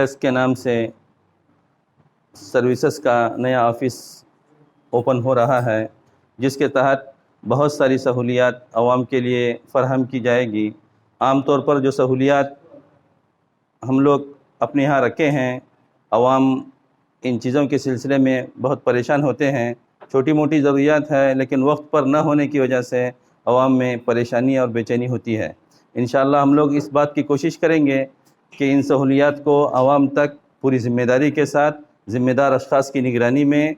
Desk کے نام سے سروسز کا نیا آفس اوپن ہو رہا ہے، جس کے تحت بہت ساری سہولیات عوام کے لیے فراہم کی جائے گی۔ عام طور پر جو سہولیات ہم لوگ اپنے یہاں رکھے ہیں، عوام ان چیزوں کے سلسلے میں بہت پریشان ہوتے ہیں۔ چھوٹی موٹی ضروریات ہے، لیکن وقت پر نہ ہونے کی وجہ سے عوام میں پریشانی اور بے چینی ہوتی ہے۔ انشاءاللہ ہم لوگ اس بات کی کوشش کریں گے کہ ان سہولیات کو عوام تک پوری ذمہ داری کے ساتھ، ذمہ دار اشخاص کی نگرانی میں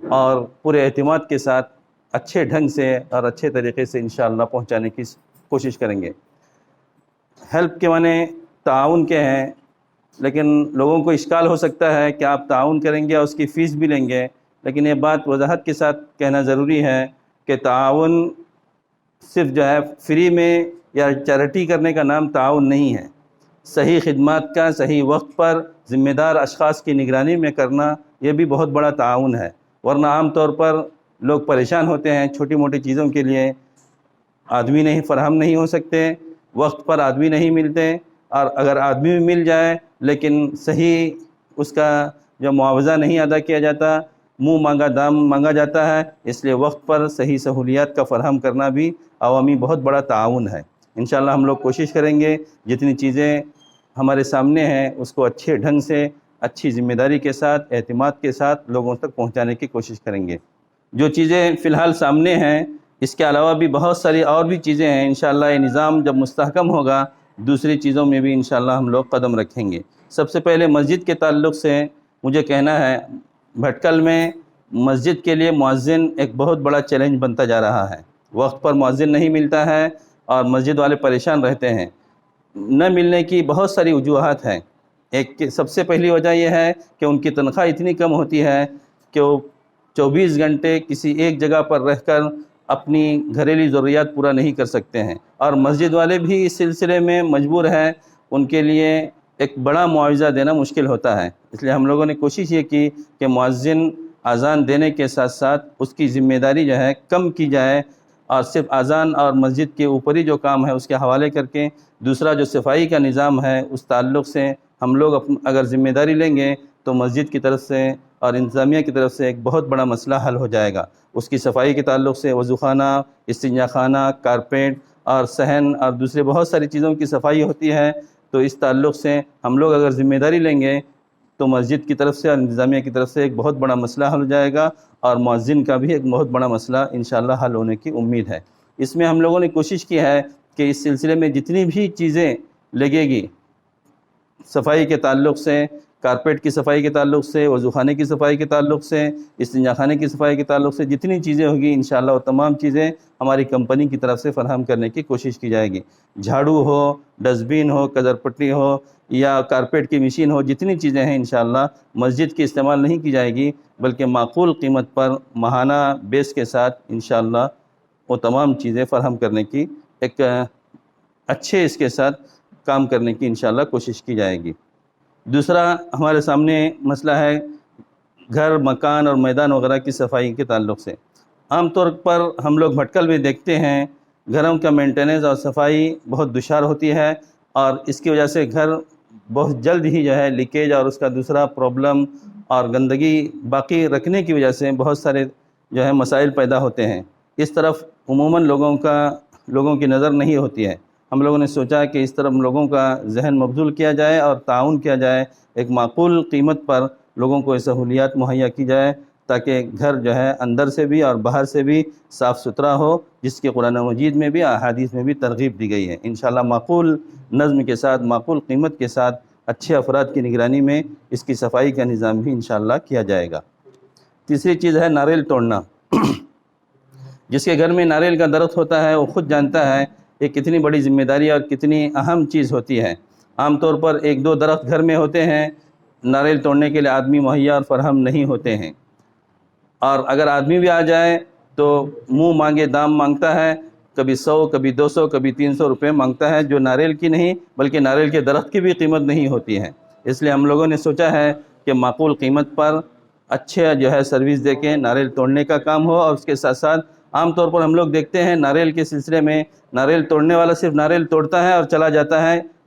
اور پورے اعتماد کے ساتھ اچھے ڈھنگ سے اور اچھے طریقے سے انشاءاللہ پہنچانے کی کوشش کریں گے۔ ہیلپ کے معنی تعاون کے ہیں، لیکن لوگوں کو اشکال ہو سکتا ہے کہ آپ تعاون کریں گے اور اس کی فیس بھی لیں گے، لیکن یہ بات وضاحت کے ساتھ کہنا ضروری ہے کہ تعاون صرف جو ہے فری میں یا چیریٹی کرنے کا نام تعاون نہیں ہے۔ صحیح خدمات کا صحیح وقت پر ذمہ دار اشخاص کی نگرانی میں کرنا یہ بھی بہت بڑا تعاون ہے، ورنہ عام طور پر لوگ پریشان ہوتے ہیں چھوٹی موٹی چیزوں کے لیے، آدمی نہیں فراہم نہیں ہو سکتے، وقت پر آدمی نہیں ملتے، اور اگر آدمی بھی مل جائے لیکن صحیح اس کا جو معاوضہ نہیں ادا کیا جاتا، منہ مانگا دام مانگا جاتا ہے۔ اس لیے وقت پر صحیح سہولیات کا فراہم کرنا بھی عوامی بہت بڑا تعاون ہے۔ انشاءاللہ ہم لوگ کوشش کریں گے جتنی چیزیں ہمارے سامنے ہیں اس کو اچھے ڈھنگ سے، اچھی ذمہ داری کے ساتھ، اعتماد کے ساتھ لوگوں تک پہنچانے کی کوشش کریں گے۔ جو چیزیں فی الحال سامنے ہیں، اس کے علاوہ بھی بہت ساری اور بھی چیزیں ہیں۔ انشاءاللہ یہ نظام جب مستحکم ہوگا، دوسری چیزوں میں بھی انشاءاللہ ہم لوگ قدم رکھیں گے۔ سب سے پہلے مسجد کے تعلق سے مجھے کہنا ہے، بھٹکل میں مسجد کے لیے مؤذن ایک بہت بڑا چیلنج بنتا جا رہا ہے۔ وقت پر مؤذن نہیں ملتا ہے اور مسجد والے پریشان رہتے ہیں۔ نہ ملنے کی بہت ساری وجوہات ہیں۔ ایک سب سے پہلی وجہ یہ ہے کہ ان کی تنخواہ اتنی کم ہوتی ہے کہ وہ 24 گھنٹے کسی ایک جگہ پر رہ کر اپنی گھریلو ضروریات پورا نہیں کر سکتے ہیں، اور مسجد والے بھی اس سلسلے میں مجبور ہیں، ان کے لیے ایک بڑا معاوضہ دینا مشکل ہوتا ہے۔ اس لیے ہم لوگوں نے کوشش یہ کی کہ مؤذن اذان دینے کے ساتھ ساتھ اس کی ذمہ داری جو ہے کم کی جائے، اور صرف اذان اور مسجد کے اوپری جو کام ہے اس کے حوالے کر کے دوسرا جو صفائی کا نظام ہے اس تعلق سے ہم لوگ اگر ذمہ داری لیں گے تو مسجد کی طرف سے اور انتظامیہ کی طرف سے ایک بہت بڑا مسئلہ حل ہو جائے گا۔ اس کی صفائی کے تعلق سے وضو خانہ، استنجا خانہ، کارپیٹ اور صحن اور دوسرے بہت ساری چیزوں کی صفائی ہوتی ہے، تو اس تعلق سے ہم لوگ اگر ذمہ داری لیں گے تو مسجد کی طرف سے اور انتظامیہ کی طرف سے ایک بہت بڑا مسئلہ حل ہو جائے گا، اور مؤذن کا بھی ایک بہت بڑا مسئلہ انشاءاللہ حل ہونے کی امید ہے۔ اس میں ہم لوگوں نے کوشش کی ہے کہ اس سلسلے میں جتنی بھی چیزیں لگے گی، صفائی کے تعلق سے، کارپیٹ کی صفائی کے تعلق سے، وضو خانے کی صفائی کے تعلق سے، استنجا خانے کی صفائی کے تعلق سے جتنی چیزیں ہوگی انشاءاللہ وہ تمام چیزیں ہماری کمپنی کی طرف سے فراہم کرنے کی کوشش کی جائے گی۔ جھاڑو ہو، ڈسٹ بین ہو، کدر پٹی ہو یا کارپیٹ کی مشین ہو، جتنی چیزیں ہیں انشاءاللہ مسجد کی استعمال نہیں کی جائے گی، بلکہ معقول قیمت پر ماہانہ بیس کے ساتھ انشاءاللہ وہ تمام چیزیں فراہم کرنے کی ایک اچھے اس کے ساتھ کام کرنے کی انشاءاللہ کوشش کی جائے گی۔ دوسرا ہمارے سامنے مسئلہ ہے گھر، مکان اور میدان وغیرہ کی صفائی کے تعلق سے۔ عام طور پر ہم لوگ بھٹکل میں دیکھتے ہیں گھروں کا مینٹیننس اور صفائی بہت دشوار ہوتی ہے، اور اس کی وجہ سے گھر بہت جلد ہی جو ہے لیکیج اور اس کا دوسرا پرابلم اور گندگی باقی رکھنے کی وجہ سے بہت سارے جو ہے مسائل پیدا ہوتے ہیں۔ اس طرف عموماً لوگوں کی نظر نہیں ہوتی ہے۔ ہم لوگوں نے سوچا کہ اس طرف لوگوں کا ذہن مبذول کیا جائے اور تعاون کیا جائے، ایک معقول قیمت پر لوگوں کو یہ سہولیات مہیا کی جائے تاکہ گھر جو ہے اندر سے بھی اور باہر سے بھی صاف ستھرا ہو، جس کی قرآن مجید میں بھی احادیث میں بھی ترغیب دی گئی ہے۔ انشاءاللہ معقول نظم کے ساتھ، معقول قیمت کے ساتھ، اچھے افراد کی نگرانی میں اس کی صفائی کا نظام بھی انشاءاللہ کیا جائے گا۔ تیسری چیز ہے ناریل توڑنا۔ جس کے گھر میں ناریل کا درخت ہوتا ہے وہ خود جانتا ہے یہ کتنی بڑی ذمہ داری اور کتنی اہم چیز ہوتی ہے۔ عام طور پر ایک دو درخت گھر میں ہوتے ہیں، ناریل توڑنے کے لیے آدمی مہیا اور فراہم نہیں ہوتے ہیں، اور اگر آدمی بھی آ جائے تو منہ مانگے دام مانگتا ہے، کبھی 100، کبھی 200، کبھی 300 روپے مانگتا ہے، جو ناریل کی نہیں بلکہ ناریل کے درخت کی بھی قیمت نہیں ہوتی ہے۔ اس لیے ہم لوگوں نے سوچا ہے کہ معقول قیمت پر اچھے جو ہے سروس دے کے ناریل توڑنے کا کام ہو، اور اس کے ساتھ ساتھ عام طور پر ہم لوگ دیکھتے ہیں ناریل کے سلسلے میں ناریل توڑنے والا صرف ناریل توڑتا ہے اور چلا جاتا ہے،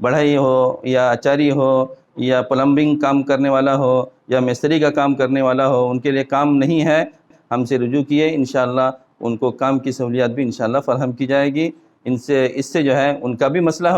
بڑھئی ہو یا اچاری ہو یا پلمبنگ کام کرنے والا ہو یا مستری کا کام کرنے والا ہو، ان کے لیے کام نہیں ہے، ہم سے رجوع کیے، انشاءاللہ ان کو کام کی سہولیات بھی انشاءاللہ فراہم کی جائے گی۔ اس سے جو ہے ان کا بھی مسئلہ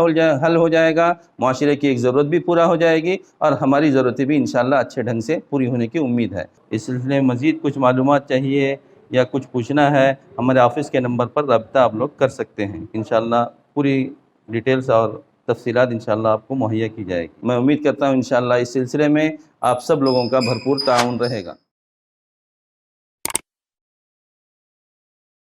حل ہو جائے گا، معاشرے کی ایک ضرورت بھی پورا ہو جائے گی، اور ہماری ضرورتیں بھی انشاءاللہ اچھے ڈھنگ سے پوری ہونے کی امید ہے۔ اس سلسلے میں مزید کچھ معلومات چاہیے یا کچھ پوچھنا ہے، ہمارے آفس کے نمبر پر رابطہ آپ لوگ کر سکتے ہیں، انشاءاللہ پوری ڈیٹیلز اور تفصیلات انشاءاللہ آپ کو مہیا کی جائے گی۔ میں امید کرتا ہوں انشاءاللہ اس سلسلے میں آپ سب لوگوں کا بھرپور تعاون رہے گا۔